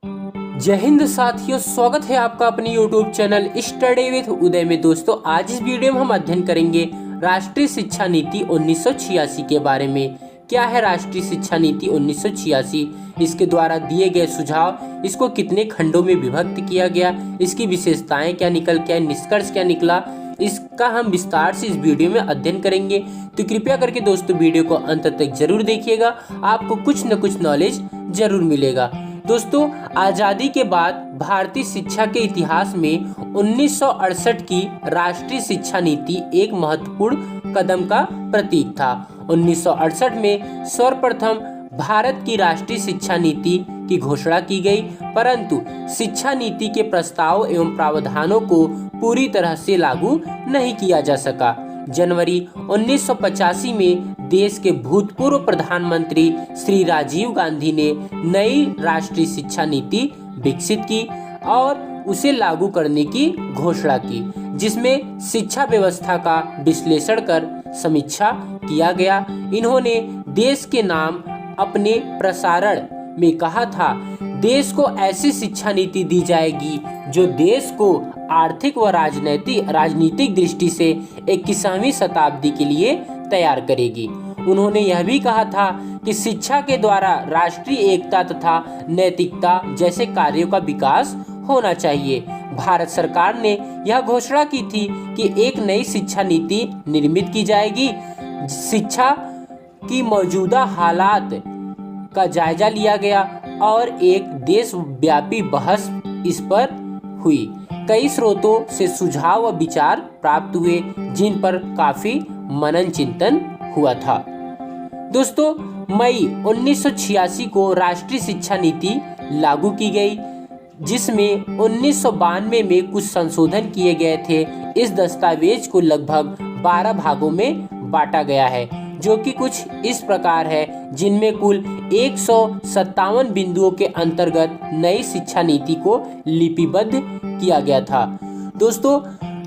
जय हिंद साथियों, स्वागत है आपका अपने YouTube चैनल स्टडी विद उदय में। दोस्तों, आज इस वीडियो में हम अध्ययन करेंगे राष्ट्रीय शिक्षा नीति 1986 के बारे में। क्या है राष्ट्रीय शिक्षा नीति 1986? इसके द्वारा दिए गए सुझाव, इसको कितने खंडों में विभक्त किया गया, इसकी विशेषताएं क्या निकल के, निष्कर्ष क्या निकला, इसका हम विस्तार से इस वीडियो में अध्ययन करेंगे। तो कृपया करके दोस्तों वीडियो को अंत तक जरूर देखिएगा, आपको कुछ न कुछ नॉलेज जरूर मिलेगा। दोस्तों, आजादी के बाद भारतीय शिक्षा के इतिहास में 1968 की राष्ट्रीय शिक्षा नीति एक महत्वपूर्ण कदम का प्रतीक था। 1968 में सर्वप्रथम भारत की राष्ट्रीय शिक्षा नीति की घोषणा की गई, परंतु शिक्षा नीति के प्रस्ताव एवं प्रावधानों को पूरी तरह से लागू नहीं किया जा सका। जनवरी 1985 में देश के भूतपूर्व प्रधानमंत्री श्री राजीव गांधी ने नई राष्ट्रीय शिक्षा नीति विकसित की और उसे लागू करने की घोषणा की, जिसमें शिक्षा व्यवस्था का विश्लेषण कर समीक्षा किया गया। इन्होंने देश के नाम अपने प्रसारण में कहा था, देश को ऐसी शिक्षा नीति दी जाएगी जो देश को आर्थिक व राजनीतिक दृष्टि से 21वीं शताब्दी के लिए तैयार करेगी। उन्होंने यह भी कहा था कि शिक्षा के द्वारा राष्ट्रीय एकता तथा नैतिकता जैसे कार्यों का विकास होना चाहिए। भारत सरकार ने यह घोषणा की थी कि एक नई शिक्षा नीति निर्मित की जाएगी। शिक्षा की मौजूदा हालात का जायजा लिया गया और एक देशव्यापी बहस इस पर हुई। कई स्रोतों से सुझाव व विचार प्राप्त हुए, जिन पर काफी मनन चिंतन हुआ था। दोस्तों, मई 1986 को राष्ट्रीय शिक्षा नीति लागू की गई, जिसमें 1992 में कुछ संशोधन किए गए थे। इस दस्तावेज को लगभग 12 भागों में बांटा गया है, जो कि कुछ इस प्रकार है, जिनमें कुल 157 बिंदुओं के अंतर्गत नई शिक्षा नीति को लिपिबद्ध किया गया था। दोस्तों,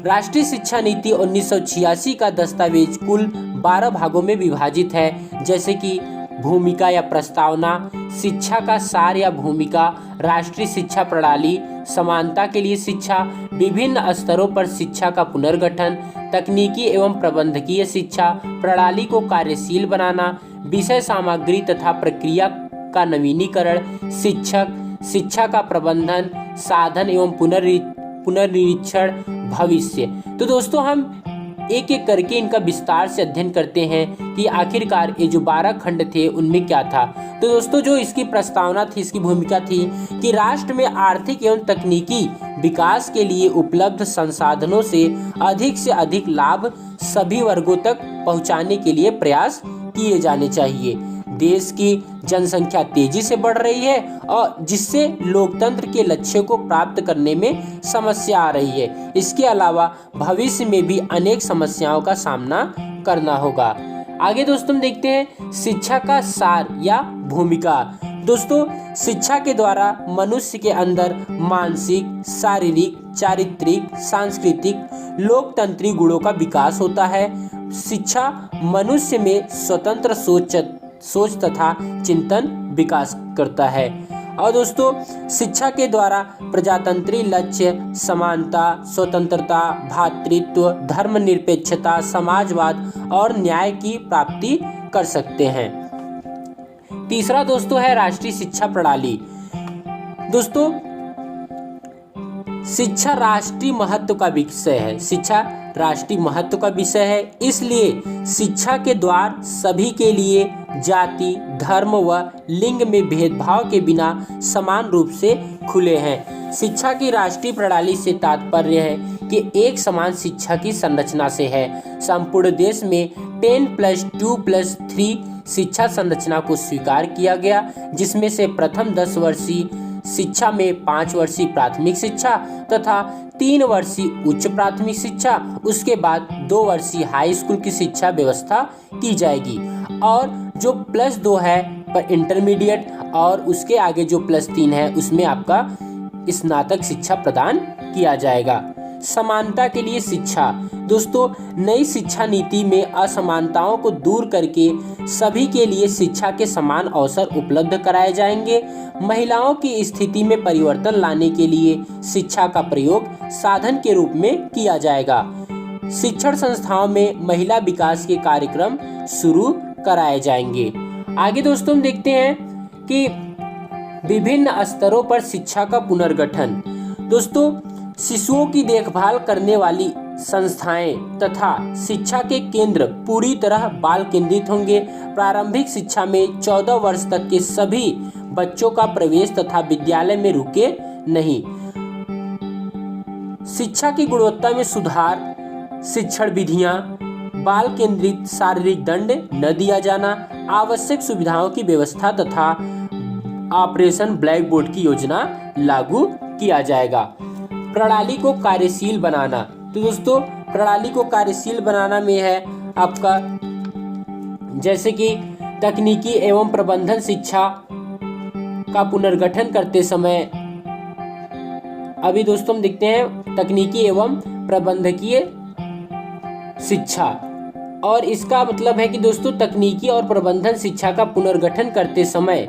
राष्ट्रीय शिक्षा नीति 1986 का दस्तावेज कुल 12 भागों में विभाजित है, जैसे कि भूमिका या प्रस्तावना, शिक्षा का सार या भूमिका, राष्ट्रीय शिक्षा प्रणाली, समानता के लिए शिक्षा, विभिन्न स्तरों पर शिक्षा का पुनर्गठन, तकनीकी एवं प्रबंधकीय शिक्षा प्रणाली को कार्यशील बनाना, विषय सामग्री तथा प्रक्रिया का नवीनीकरण, शिक्षा का प्रबंधन, साधन एवं पुनर्निरीक्षण, भविष्य। तो दोस्तों, हम एक एक करके इनका विस्तार से अध्ययन करते हैं कि आखिरकार ये जो 12 खंड थे उनमें क्या था। तो दोस्तों, जो इसकी प्रस्तावना थी, इसकी भूमिका थी कि राष्ट्र में आर्थिक एवं तकनीकी विकास के लिए उपलब्ध संसाधनों से अधिक लाभ सभी वर्गों तक पहुंचाने के लिए प्रयास किए जाने चाहिए। देश की जनसंख्या तेजी से बढ़ रही है और जिससे लोकतंत्र के लक्ष्यों को प्राप्त करने में समस्या आ रही है। इसके अलावा भविष्य में भी अनेक समस्याओं का सामना करना होगा। आगे दोस्तों हम देखते हैं शिक्षा का सार या भूमिका। दोस्तों, शिक्षा के द्वारा मनुष्य के अंदर मानसिक, शारीरिक, चारित्रिक, सांस्कृतिक, लोकतंत्री गुणों का विकास होता है। शिक्षा मनुष्य में स्वतंत्र सोच तथा चिंतन विकास करता है। और दोस्तों, शिक्षा के द्वारा प्रजातंत्री लक्ष्य समानता, स्वतंत्रता, भ्रातृत्व, धर्मनिरपेक्षता, समाजवाद और न्याय की प्राप्ति कर सकते हैं। तीसरा दोस्तों है राष्ट्रीय शिक्षा प्रणाली। दोस्तों, शिक्षा राष्ट्रीय महत्व का विषय है। शिक्षा राष्ट्रीय महत्व का विषय है, इसलिए शिक्षा के द्वार सभी के लिए जाति, धर्म व लिंग में भेदभाव के बिना समान रूप से खुले हैं। शिक्षा की राष्ट्रीय प्रणाली से तात्पर्य है कि एक समान शिक्षा की संरचना से है। संपूर्ण देश में 10+2+3 शिक्षा संरचना को स्वीकार किया गया, जिसमें से प्रथम 10 वर्षीय शिक्षा में 5 वर्षीय प्राथमिक शिक्षा तथा 3 वर्षीय उच्च प्राथमिक शिक्षा, उसके बाद 2 वर्षीय हाई स्कूल की शिक्षा व्यवस्था की जाएगी, और जो +2 है पर इंटरमीडिएट, और उसके आगे जो +3 है उसमें आपका स्नातक शिक्षा प्रदान किया जाएगा। समानता के लिए शिक्षा। दोस्तों नई शिक्षा नीति में असमानताओं को दूर करके सभी के लिए शिक्षा के समान अवसर उपलब्ध कराए जाएंगे। महिलाओं की स्थिति में परिवर्तन लाने के लिए शिक्षा का प्रयोग साधन के रूप में किया जाएगा। शिक्षण संस्थाओं में महिला विकास के कार्यक्रम शुरू कराए जाएंगे। आगे दोस्तों हम देखते हैं कि विभिन्न स्तरों पर शिक्षा का पुनर्गठन। दोस्तों शिशुओं की देखभाल करने वाली संस्थाएं तथा शिक्षा के केंद्र पूरी तरह बाल केंद्रित होंगे। प्रारंभिक शिक्षा में 14 वर्ष तक के सभी बच्चों का प्रवेश तथा विद्यालय में रुके नहीं। शिक्षा की गुणवत्ता में सुधार, शिक्षण विधियां, बाल केंद्रित शारीरिक दंड न दिया जाना, आवश्यक सुविधाओं की व्यवस्था तथा ऑपरेशन ब्लैक बोर्ड की योजना लागू किया जाएगा। प्रणाली को कार्यशील बनाना। तो दोस्तों प्रणाली को कार्यशील बनाना में है आपका जैसे कि तकनीकी एवं प्रबंधन शिक्षा का पुनर्गठन करते समय अभी दोस्तों हम देखते हैं तकनीकी एवं प्रबंधकीय शिक्षा, और इसका मतलब है कि दोस्तों तकनीकी और प्रबंधन शिक्षा का पुनर्गठन करते समय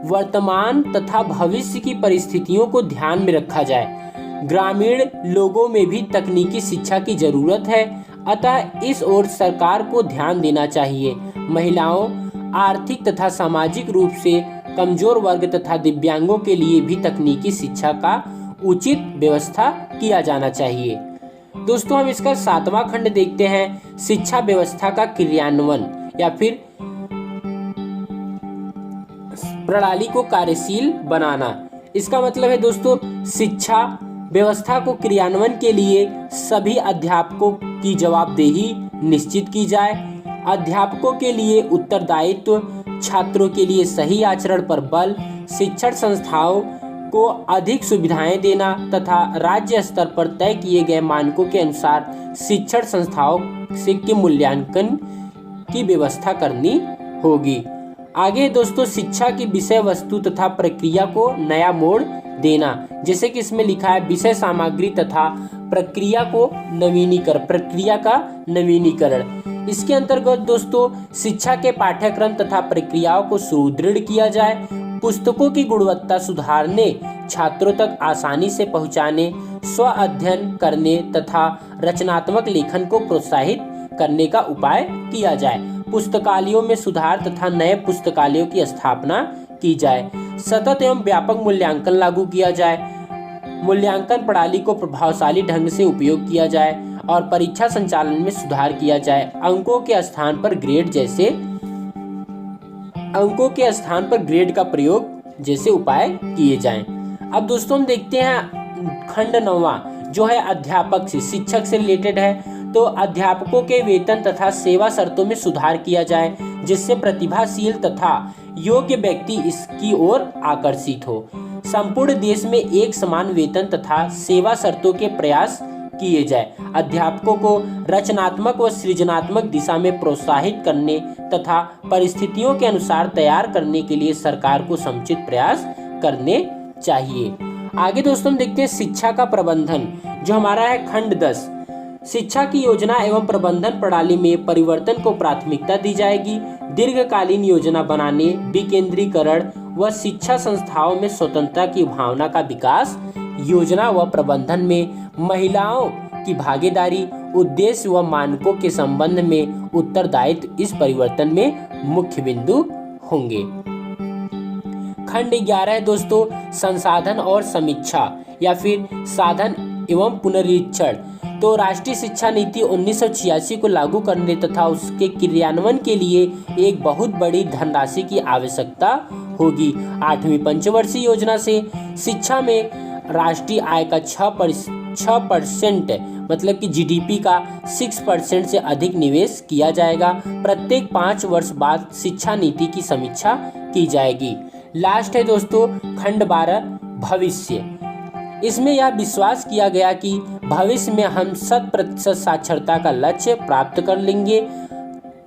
वर्तमान तथा भविष्य की परिस्थितियों को ध्यान में रखा जाए। ग्रामीण लोगों में भी तकनीकी शिक्षा की जरूरत है, अतः इस ओर सरकार को ध्यान देना चाहिए। महिलाओं, आर्थिक तथा सामाजिक रूप से कमजोर वर्ग तथा दिव्यांगों के लिए भी तकनीकी शिक्षा का उचित व्यवस्था किया जाना चाहिए। दोस्तों हम इसका 7वां खंड देखते हैं, शिक्षा व्यवस्था का क्रियान्वयन या फिर प्रणाली को कार्यशील बनाना। इसका मतलब है दोस्तों शिक्षा व्यवस्था को क्रियान्वयन के लिए सभी अध्यापकों की जवाबदेही निश्चित की जाए। अध्यापकों के लिए उत्तरदायित्व, छात्रों के लिए सही आचरण पर बल, शिक्षण संस्थाओं को अधिक सुविधाएं देना तथा राज्य स्तर पर तय किए गए मानकों के अनुसार शिक्षण संस्थाओं के मूल्यांकन की व्यवस्था करनी होगी। आगे दोस्तों शिक्षा की विषय वस्तु तथा प्रक्रिया को नया मोड़ देना, जैसे कि इसमें लिखा है विषय सामग्री तथा प्रक्रिया का नवीनीकरण। इसके अंतर्गत दोस्तों शिक्षा के पाठ्यक्रम तथा प्रक्रियाओं को सुदृढ़ किया जाए, पुस्तकों की गुणवत्ता सुधारने, छात्रों तक आसानी से पहुंचाने, स्व अध्ययन करने तथा रचनात्मक लेखन को प्रोत्साहित करने का उपाय किया जाए। पुस्तकालयों में सुधार तथा नए पुस्तकालयों की स्थापना की जाए। सतत एवं व्यापक मूल्यांकन लागू किया जाए। मूल्यांकन प्रणाली को प्रभावशाली ढंग से उपयोग किया जाए और परीक्षा संचालन में सुधार किया जाए। अंकों के स्थान पर ग्रेड का प्रयोग जैसे उपाय किए जाएं। अब दोस्तों हम देखते हैं खंड 9वां जो है अध्यापक से शिक्षक से रिलेटेड है। तो अध्यापकों के वेतन तथा सेवा शर्तों में सुधार किया जाए, जिससे प्रतिभाशील तथा योग्य व्यक्ति इसकी ओर आकर्षित हो। संपूर्ण देश में एक समान वेतन तथा सेवा शर्तों के प्रयास किए जाए। अध्यापकों को रचनात्मक व सृजनात्मक दिशा में प्रोत्साहित करने तथा परिस्थितियों के अनुसार तैयार करने के लिए सरकार को समुचित प्रयास करने चाहिए। आगे दोस्तों देखते हैं शिक्षा का प्रबंधन, जो हमारा है खंड 10। शिक्षा की योजना एवं प्रबंधन प्रणाली में परिवर्तन को प्राथमिकता दी जाएगी। दीर्घकालीन योजना बनाने, विकेंद्रीकरण व शिक्षा संस्थाओं में स्वतंत्रता की भावना का विकास, योजना व प्रबंधन में महिलाओं की भागीदारी, उद्देश्य व मानकों के संबंध में उत्तरदायित्व इस परिवर्तन में मुख्य बिंदु होंगे। खंड 11 दोस्तों संसाधन और समीक्षा या फिर साधन एवं पुनरीक्षण। तो राष्ट्रीय शिक्षा नीति 1986 को लागू करने तथा उसके क्रियान्वयन के लिए एक बहुत बड़ी धनराशि की आवश्यकता होगी। 8वीं पंचवर्षीय योजना से शिक्षा में राष्ट्रीय आय का 6% मतलब कि जीडीपी का 6% से अधिक निवेश किया जाएगा। प्रत्येक 5 वर्ष बाद शिक्षा नीति की समीक्षा की जाएगी। लास्ट है दोस्तों खंड 12 भविष्य। इसमें यह विश्वास किया गया कि भविष्य में हम 100% साक्षरता का लक्ष्य प्राप्त कर लेंगे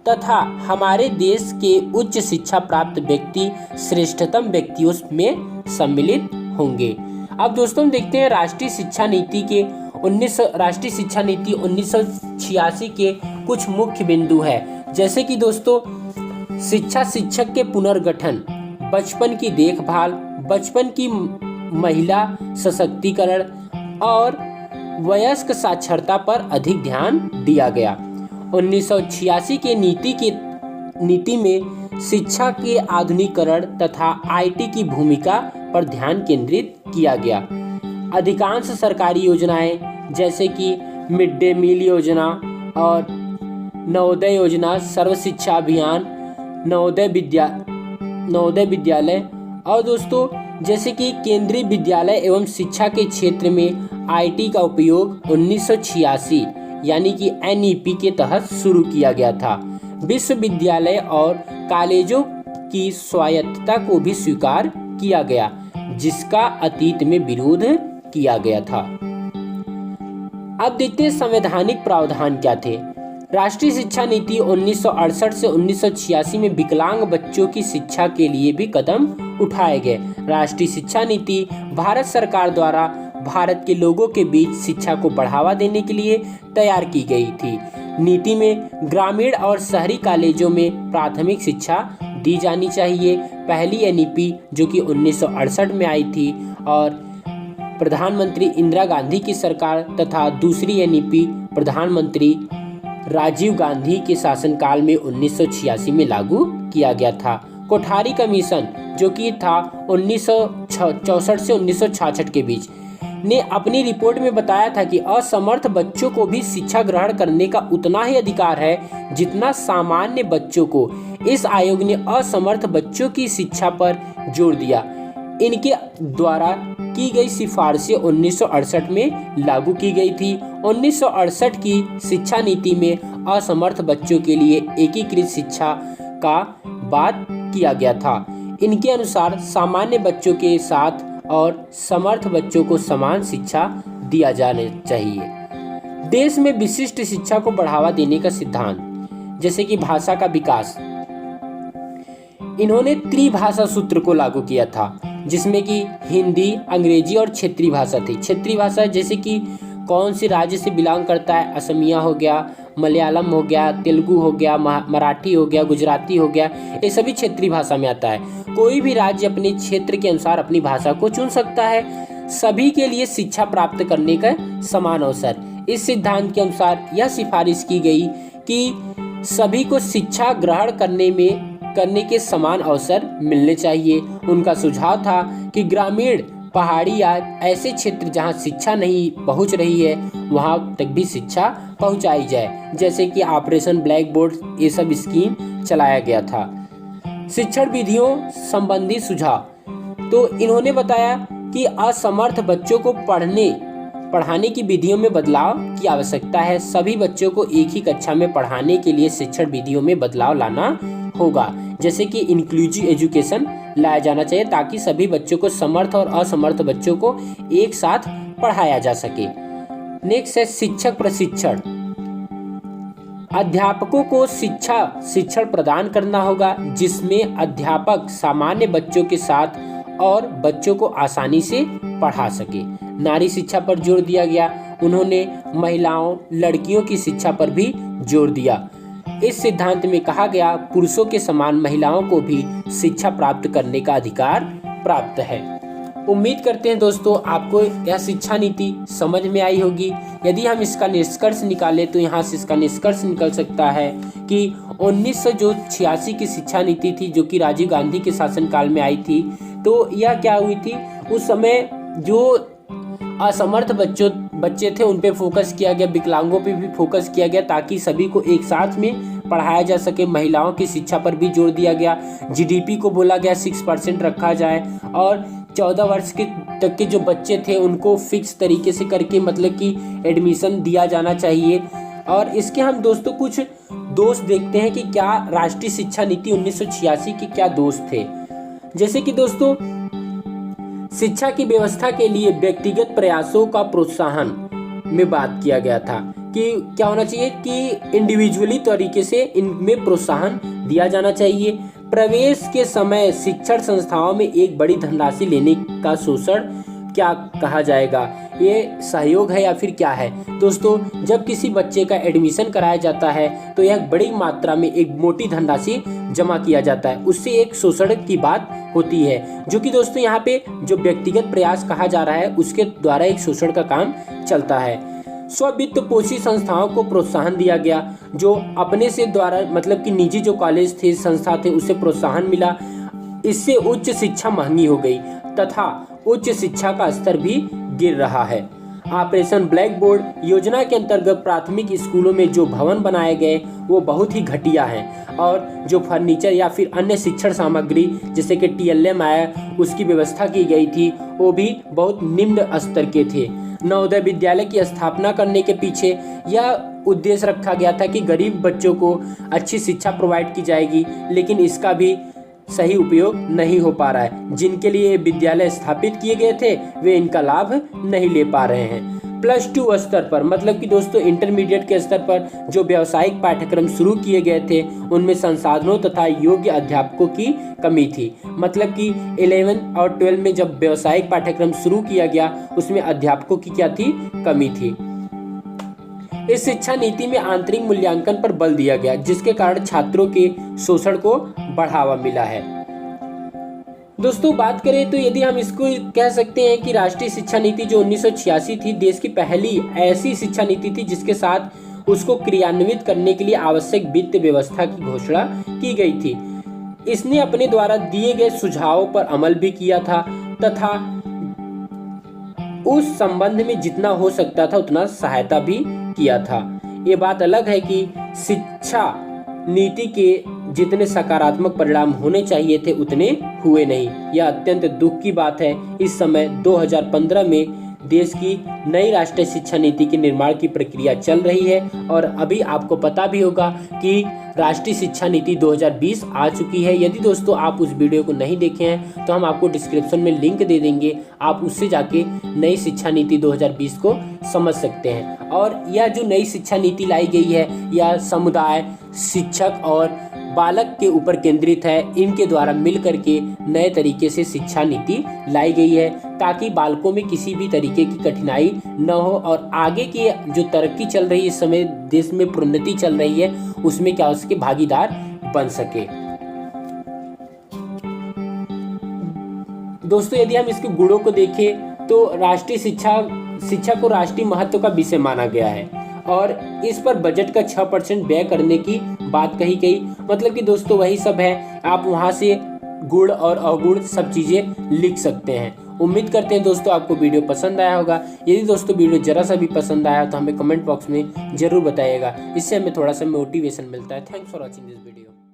तथा हमारे देश के उच्च शिक्षा प्राप्त व्यक्ति श्रेष्ठतम व्यक्तियों में सम्मिलित होंगे। अब दोस्तों देखते हैं राष्ट्रीय शिक्षा नीति के राष्ट्रीय शिक्षा नीति 1986 के कुछ मुख्य बिंदु है, जैसे कि दोस्तों शिक्षक के पुनर्गठन, बचपन की देखभाल, बचपन की महिला सशक्तिकरण और वयस्क साक्षरता पर अधिक ध्यान दिया गया। 1986 के नीति में शिक्षा के आधुनिकीकरण तथा आईटी की भूमिका पर ध्यान केंद्रित किया गया। अधिकांश सरकारी योजनाएं जैसे कि मिड डे मील योजना और नवोदय योजना, सर्व शिक्षा अभियान, नवोदय विद्यालय और दोस्तों जैसे कि केंद्रीय विद्यालय एवं शिक्षा के क्षेत्र में आईटी का उपयोग 1986 यानी कि एनईपी के तहत शुरू किया गया था। विश्वविद्यालय और कॉलेजों की स्वायत्तता को भी स्वीकार किया गया, जिसका अतीत में विरोध किया गया था। अब देखते हैं संवैधानिक प्रावधान क्या थे। राष्ट्रीय शिक्षा नीति 1968 से 1986 में विकलांग बच्चों की शिक्षा के लिए भी कदम उठाए गए। राष्ट्रीय शिक्षा नीति भारत सरकार द्वारा भारत के लोगों के बीच शिक्षा को बढ़ावा देने के लिए तैयार की गई थी। नीति में ग्रामीण और शहरी कॉलेजों में प्राथमिक शिक्षा दी जानी चाहिए। पहली एनईपी जो कि 1968 में आई थी और प्रधानमंत्री इंदिरा गांधी की सरकार तथा दूसरी एनईपी प्रधानमंत्री राजीव गांधी के शासनकाल में 1986 में लागू किया गया था। कोठारी कमीशन जो कि था 1964 से 1966 के बीच ने अपनी रिपोर्ट में बताया था कि असमर्थ बच्चों को भी शिक्षा ग्रहण करने का उतना ही अधिकार है जितना सामान्य बच्चों को। इस आयोग ने असमर्थ बच्चों की शिक्षा पर जोर दिया। इनके द्वारा की गई सिफारिशें 1968 में लागू की गई थी। 1968 की शिक्षा नीति में असमर्थ बच्चों के लिए एकीकृत शिक्षा का बात किया गया था। इनके अनुसार सामान्य बच्चों के साथ और समर्थ बच्चों को समान शिक्षा दिया जाना चाहिए। देश में विशिष्ट शिक्षा को बढ़ावा देने का सिद्धांत, जैसे कि भाषा का विकास, इन्होंने त्रिभाषा सूत्र को लागू किया था, जिसमें कि हिंदी, अंग्रेजी और क्षेत्रीय भाषा थी। क्षेत्रीय भाषा जैसे कि कौन सी राज्य से बिलोंग करता है, असमिया हो गया, मलयालम हो गया, तेलुगु हो गया, मराठी हो गया, गुजराती हो गया, ये सभी क्षेत्रीय भाषा में आता है। कोई भी राज्य अपने क्षेत्र के अनुसार अपनी भाषा को चुन सकता है। सभी के लिए शिक्षा प्राप्त करने का समान अवसर। इस सिद्धांत के अनुसार यह सिफारिश की गई कि सभी को शिक्षा ग्रहण करने के समान अवसर मिलने चाहिए। उनका सुझाव था कि ग्रामीण, पहाड़ी या ऐसे क्षेत्र जहां शिक्षा नहीं पहुंच रही है वहां तक भी शिक्षा पहुंचाई जाए, जैसे कि ऑपरेशन ब्लैक बोर्ड, ये सब स्कीम चलाया गया था। शिक्षण विधियों संबंधी सुझाव, तो इन्होंने बताया कि असमर्थ बच्चों को पढ़ाने की विधियों में बदलाव की आवश्यकता है। सभी बच्चों को एक ही कक्षा में पढ़ाने के लिए शिक्षण विधियों में बदलाव लाना होगा, जैसे कि इंक्लूसिव एजुकेशन लाया जाना चाहिए ताकि सभी बच्चों को, समर्थ और असमर्थ बच्चों को एक साथ पढ़ाया जा सके। नेक्स्ट है शिक्षक प्रशिक्षण। अध्यापकों को शिक्षण प्रदान करना होगा, जिसमें अध्यापक सामान्य बच्चों के साथ और बच्चों को आसानी से पढ़ा सके। नारी शिक्षा पर जोर दिया गया। उन्होंने महिलाओं, लड़कियों की शिक्षा पर भी जोर दिया। इस सिद्धांत में कहा गया पुरुषों के समान महिलाओं को भी शिक्षा प्राप्त करने का अधिकार प्राप्त है। उम्मीद करते हैं दोस्तों आपको यह शिक्षा नीति समझ में आई होगी। यदि हम इसका निष्कर्ष निकालें तो यहाँ से इसका निष्कर्ष निकल सकता है कि 1986 की शिक्षा नीति थी जो कि राजीव गांधी के शासनकाल में आई थी। तो यह क्या हुई थी, उस समय जो असमर्थ बच्चे थे उन पे फोकस किया गया, विकलांगों पे भी फोकस किया गया ताकि सभी को एक साथ में पढ़ाया जा सके। महिलाओं की शिक्षा पर भी जोर दिया गया। जीडीपी को बोला गया 6% रखा जाए और 14 वर्ष तक के जो बच्चे थे उनको फिक्स तरीके से करके मतलब कि एडमिशन दिया जाना चाहिए। और इसके हम दोस्तों कुछ दोष देखते हैं कि क्या राष्ट्रीय शिक्षा नीति 1986 के क्या दोष थे। जैसे कि दोस्तों शिक्षा की व्यवस्था के लिए व्यक्तिगत प्रयासों का प्रोत्साहन में बात किया गया था कि क्या होना चाहिए कि इंडिविजुअली तरीके से इनमें प्रोत्साहन दिया जाना चाहिए। प्रवेश के समय शिक्षण संस्थाओं में एक बड़ी धनराशि लेने का शोषण क्या कहा जाएगा, ये सहयोग है या फिर क्या है। दोस्तों, जब किसी बच्चे का एडमिशन कराया जाता है तो यह बड़ी मात्रा में एक मोटी धनराशि जमा किया जाता है, उससे एक शोषण की बात होती है, जो कि दोस्तों यहाँ पे जो व्यक्तिगत प्रयास कहा जा रहा है उसके द्वारा एक शोषण का काम चलता है। स्ववित्त पोषी संस्थाओं को प्रोत्साहन दिया गया, जो अपने से द्वारा मतलब कि निजी जो कॉलेज थे, संस्था थे, उसे प्रोत्साहन मिला। इससे उच्च शिक्षा महंगी हो गई तथा उच्च शिक्षा का स्तर भी गिर रहा है। ऑपरेशन ब्लैक बोर्ड योजना के अंतर्गत प्राथमिक स्कूलों में जो भवन बनाए गए वो बहुत ही घटिया हैं, और जो फर्नीचर या फिर अन्य शिक्षण सामग्री जैसे कि TLM आया उसकी व्यवस्था की गई थी वो भी बहुत निम्न स्तर के थे। नवोदय विद्यालय की स्थापना करने के पीछे यह उद्देश्य रखा गया था कि गरीब बच्चों को अच्छी शिक्षा प्रोवाइड की जाएगी, लेकिन इसका भी सही उपयोग नहीं हो पा रहा है। जिनके लिए विद्यालय स्थापित किए गए थे वे इनका लाभ नहीं ले पा रहे हैं। +2 स्तर पर मतलब कि दोस्तों इंटरमीडिएट के स्तर पर जो व्यावसायिक पाठ्यक्रम शुरू किए गए थे उनमें संसाधनों तथा योग्य अध्यापकों की कमी थी। मतलब कि 11 और 12 में जब व्यावसायिक पाठ्यक्रम शुरू किया गया उसमें अध्यापकों की क्या थी, कमी थी। इस शिक्षा नीति में आंतरिक मूल्यांकन पर बल दिया गया, जिसके कारण छात्रों के शोषण को बढ़ावा मिला है। दोस्तों बात करें तो यदि हम इसको कह सकते हैं कि राष्ट्रीय शिक्षा नीति जो 1986 थी, देश की पहली ऐसी शिक्षा नीति थी जिसके साथ उसको क्रियान्वित करने के लिए आवश्यक वित्त व्यवस्था की घोषणा की गई थी। इसने अपने द्वारा दिए गए सुझावों पर अमल भी किया था तथा उस संबंध में जितना हो सकता था उतना सहायता भी किया था। ये बात अलग है कि शिक्षा नीति के जितने सकारात्मक परिणाम होने चाहिए थे उतने हुए नहीं। यह अत्यंत दुख की बात है। इस समय 2015 में देश की नई राष्ट्रीय शिक्षा नीति के निर्माण की प्रक्रिया चल रही है, और अभी आपको पता भी होगा कि राष्ट्रीय शिक्षा नीति 2020 आ चुकी है। यदि दोस्तों आप उस वीडियो को नहीं देखे हैं तो हम आपको डिस्क्रिप्शन में लिंक दे देंगे, आप उससे जाके नई शिक्षा नीति 2020 को समझ सकते हैं। और यह जो नई शिक्षा नीति लाई गई है यह समुदाय, शिक्षक और बालक के ऊपर केंद्रित है। इनके द्वारा मिल करके नए तरीके से शिक्षा नीति लाई गई है ताकि बालकों में किसी भी तरीके की कठिनाई न हो और आगे की जो तरक्की चल रही है, इस समय देश में प्रोन्नति चल रही है, उसमें क्या उसके भागीदार बन सके। दोस्तों यदि हम इसके गुणों को देखें तो राष्ट्रीय शिक्षा को राष्ट्रीय महत्व का विषय माना गया है और इस पर बजट का 6% व्यय करने की बात कही गई। मतलब कि दोस्तों वही सब है, आप वहां से गुण और अवगुण सब चीजें लिख सकते हैं। उम्मीद करते हैं दोस्तों आपको वीडियो पसंद आया होगा। यदि दोस्तों वीडियो जरा सा भी पसंद आया तो हमें कमेंट बॉक्स में जरूर बताइएगा, इससे हमें थोड़ा सा मोटिवेशन मिलता है। Thanks for watching this video.